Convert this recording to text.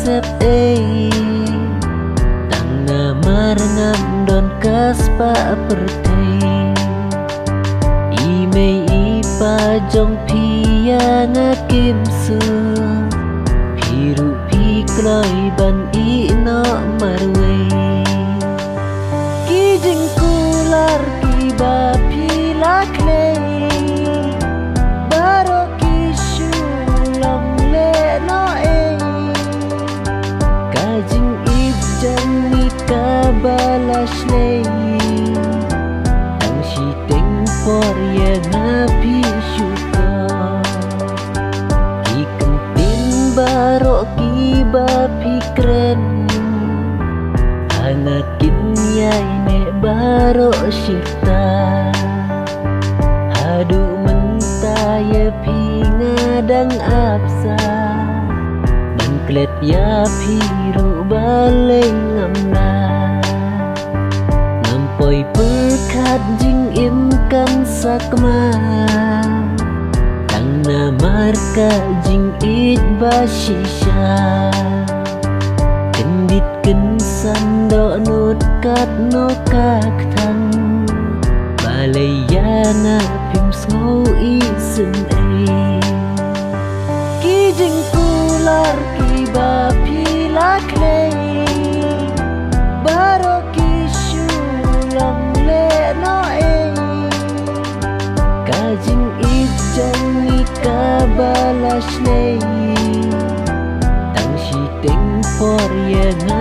sep tang na marangan don kaspa pertei ime ipa jong pia ngakim su piru pikloi ban ino marwe kijing kular kiba pila klei baro kishu long le no kajing ijan ni kabalas lei ang shiteng por ye napi syuka ikentin baro kiba pikren hangakin yai ne baro syirta hadu mentaya pingadang apsa banklet ya piru baleng ngamna ngampoi perkat jing imkan sakma tang na marka jing it basisha kendit sando nut kat no kaktan balayana pim snow isen kijing kular kiba pila klei baro kishu long le no kajing ijan ni kabalas lei tang shiteng for ye na